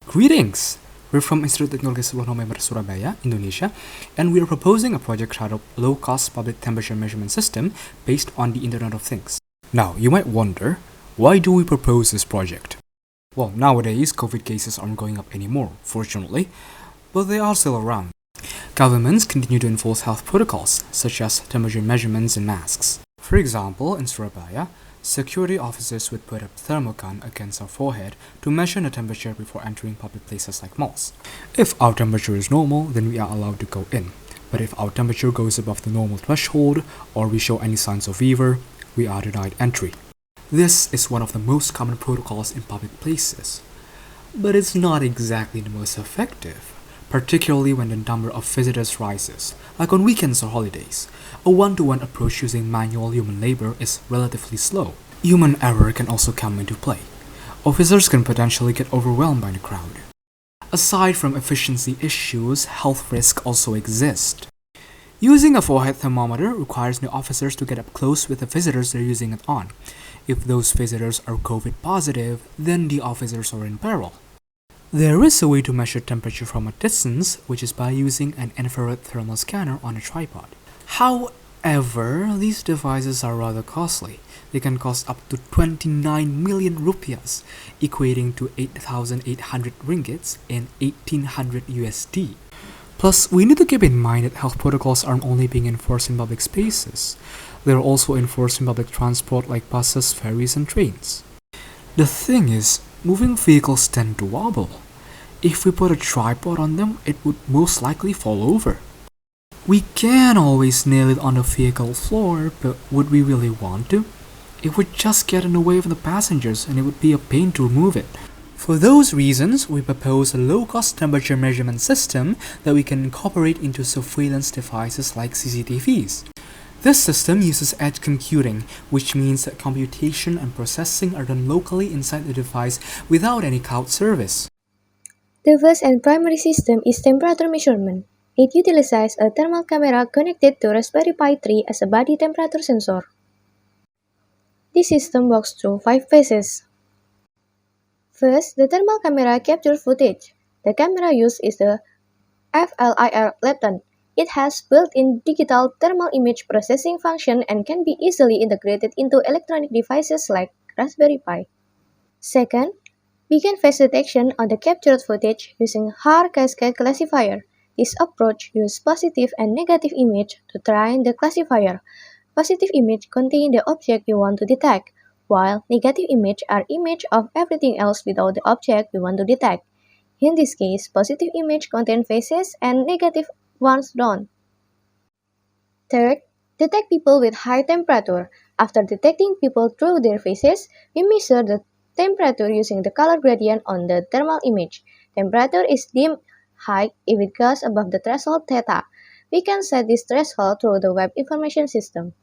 Greetings! We're from Institut Teknologi 10 November Surabaya, Indonesia, and we are proposing a project titled Low-Cost Public Temperature Measurement System based on the Internet of Things. Now, you might wonder, why do we propose this project? Well, nowadays, COVID cases aren't going up anymore, fortunately, but they are still around. Governments continue to enforce health protocols, such as temperature measurements and masks. For example, in Surabaya, security officers would put a thermogun against our forehead to measure the temperature before entering public places like malls. If our temperature is normal, then we are allowed to go in. But if our temperature goes above the normal threshold, or we show any signs of fever, we are denied entry. This is one of the most common protocols in public places. But it's not exactly the most effective, particularly when the number of visitors rises, like on weekends or holidays. A one-to-one approach using manual human labor is relatively slow. Human error can also come into play. Officers can potentially get overwhelmed by the crowd. Aside from efficiency issues, health risks also exist. Using a forehead thermometer requires the officers to get up close with the visitors they're using it on. If those visitors are COVID positive, then the officers are in peril. There is a way to measure temperature from a distance, which is by using an infrared thermal scanner on a tripod. However, these devices are rather costly. They can cost up to 29 million rupiahs, equating to 8,800 ringgits and 1,800 USD. Plus, we need to keep in mind that health protocols aren't only being enforced in public spaces. They're also enforced in public transport like buses, ferries, and trains. The thing is, moving vehicles tend to wobble. If we put a tripod on them, it would most likely fall over. We can always nail it on the vehicle floor, but would we really want to? It would just get in the way of the passengers and it would be a pain to remove it. For those reasons, we propose a low-cost temperature measurement system that we can incorporate into surveillance devices like CCTVs. This system uses edge computing, which means that computation and processing are done locally inside the device without any cloud service. The first and primary system is temperature measurement. It utilizes a thermal camera connected to Raspberry Pi 3 as a body temperature sensor. This system works through 5 phases. First, the thermal camera captures footage. The camera used is the FLIR Lantern. It has built-in digital thermal image processing function and can be easily integrated into electronic devices like Raspberry Pi. Second, begin face detection on the captured footage using Haar cascade classifier. This approach uses positive and negative image to train the classifier. Positive image contain the object you want to detect, while negative image are image of everything else without the object we want to detect. In this case, positive image contain faces and negative ones don't. Third, detect people with high temperature. After detecting people through their faces, we measure the temperature using the color gradient on the thermal image. Temperature is deemed high if it goes above the threshold theta. We can set this threshold through the web information system.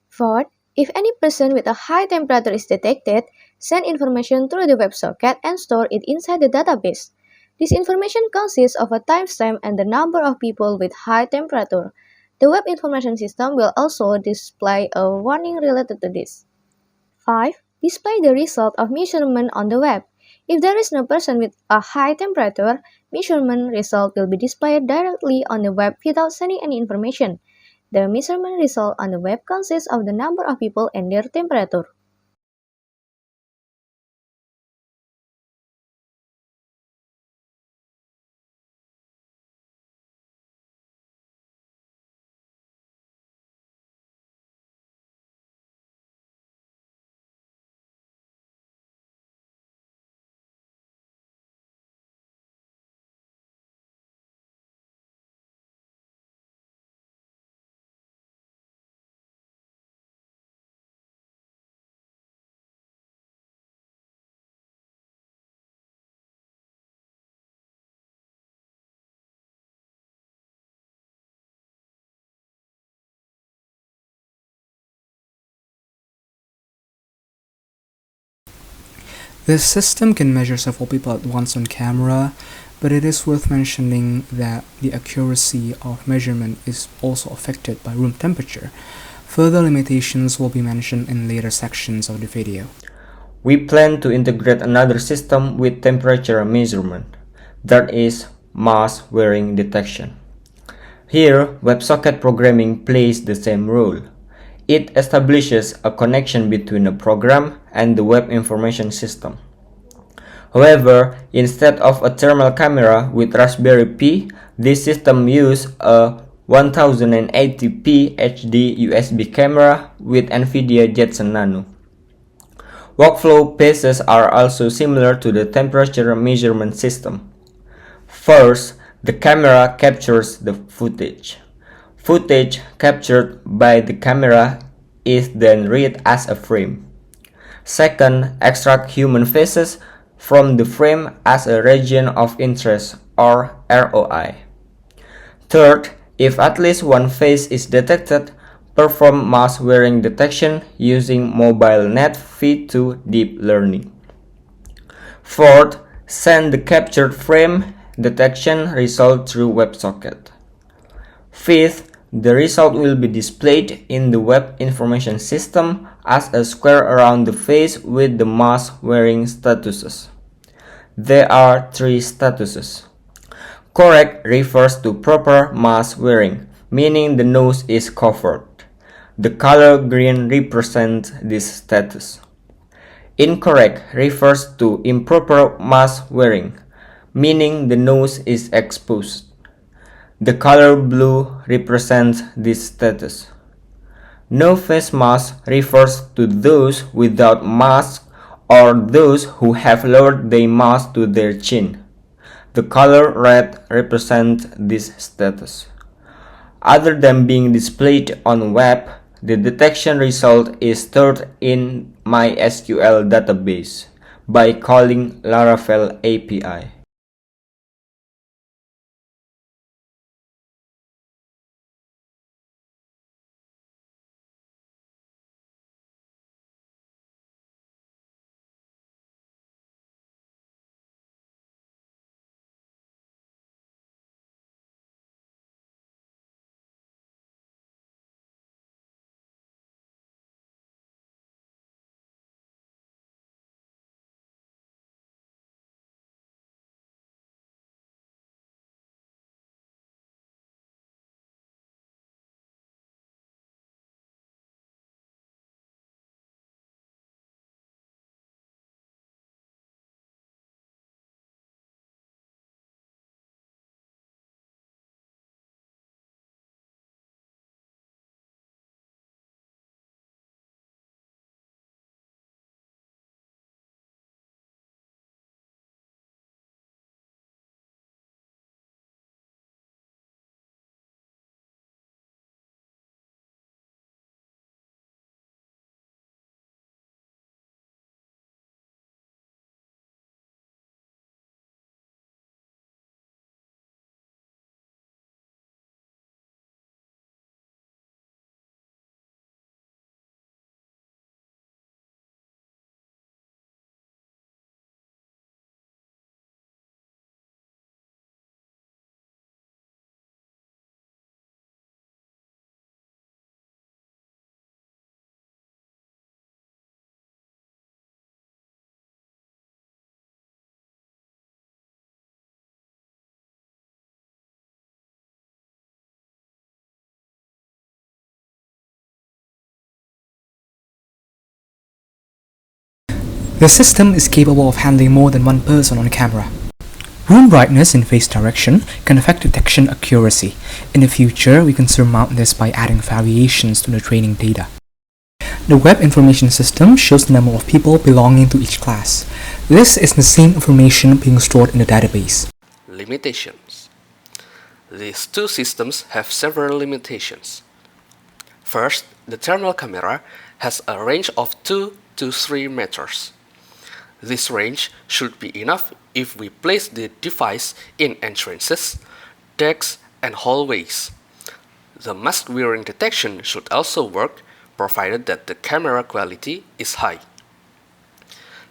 Fourth, if any person with a high temperature is detected, send information through the WebSocket and store it inside the database. This information consists of a timestamp and the number of people with high temperature. The web information system will also display a warning related to this. 5. Display the result of measurement on the web. If there is no person with a high temperature, measurement result will be displayed directly on the web without sending any information. The measurement result on the web consists of the number of people and their temperature. This system can measure several people at once on camera, but it is worth mentioning that the accuracy of measurement is also affected by room temperature. Further limitations will be mentioned in later sections of the video. we plan to integrate another system with temperature measurement, that is, mask wearing detection. Here, WebSocket programming plays the same role. It establishes a connection between the program and the web information system. However, instead of a thermal camera with Raspberry Pi, this system uses a 1080p HD USB camera with NVIDIA Jetson Nano. Workflow phases are also similar to the temperature measurement system. First, the camera captures the footage. Footage captured by the camera is then read as a frame. Second, extract human faces from the frame as a region of interest or ROI. Third, if at least one face is detected, perform mask wearing detection using MobileNet V2 deep learning. Fourth, send the captured frame detection result through WebSocket. Fifth, the result will be displayed in the web information system as a square around the face with the mask wearing statuses. There are three statuses. Correct refers to proper mask wearing, meaning the nose is covered. The color green represents this status. Incorrect refers to improper mask wearing, meaning the nose is exposed. The color blue represents this status. No face mask refers to those without mask or those who have lowered their mask to their chin. The color red represents this status. Other than being displayed on web, the detection result is stored in MySQL database by calling Laravel API. The system is capable of handling more than one person on camera. Room brightness and face direction can affect detection accuracy. In the future, we can surmount this by adding variations to the training data. The web information system shows the number of people belonging to each class. This is the same information being stored in the database. Limitations. These two systems have several limitations. First, the thermal camera has a range of 2 to 3 meters. This range should be enough if we place the device in entrances, decks, and hallways. The mask wearing detection should also work, provided that the camera quality is high.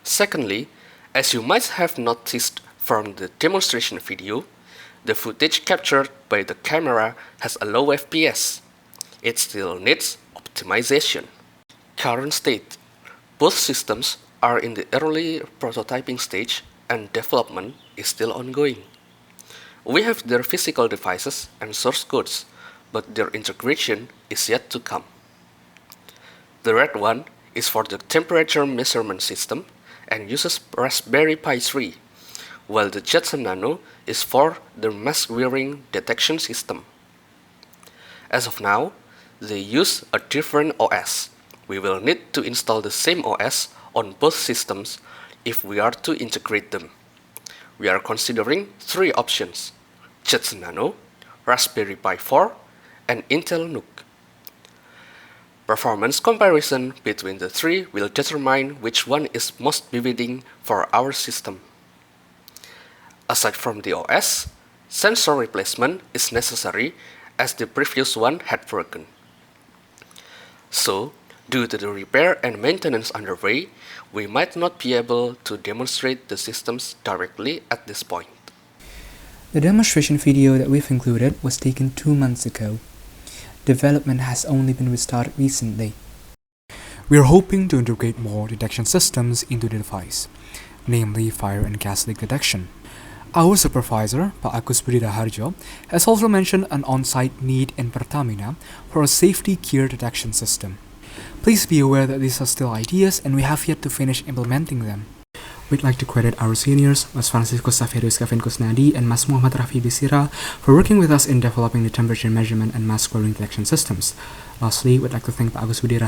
Secondly, as you might have noticed from the demonstration video, the footage captured by the camera has a low FPS. It still needs optimization. Current state. Both systems are in the early prototyping stage and development is still ongoing. We have their physical devices and source codes, but their integration is yet to come. The red one is for the temperature measurement system and uses Raspberry Pi 3, while the Jetson Nano is for the mask-wearing detection system. As of now, they use a different OS. We will need to install the same OS on both systems if we are to integrate them. We are considering 3 options: Jetson Nano, Raspberry Pi 4, and Intel NUC. Performance comparison between the 3 will determine which one is most befitting for our system. Aside from the OS, sensor replacement is necessary as the previous one had broken. So, due to the repair and maintenance underway, we might not be able to demonstrate the systems directly at this point. The demonstration video that we've included was taken 2 months ago. Development has only been restarted recently. We are hoping to integrate more detection systems into the device, namely fire and gas leak detection. Our supervisor, Pak Agus Budi Raharjo, has also mentioned an on-site need in Pertamina for a safety gear detection system. Please be aware that these are still ideas and we have yet to finish implementing them. We'd like to credit our seniors, Mas Francisco Saverius Kevin Kusnadi and Mas Muhammad Rafi Bisira, for working with us in developing the temperature measurement and mask wearing detection systems. Lastly, we'd like to thank Pak Agus Budi Raharjo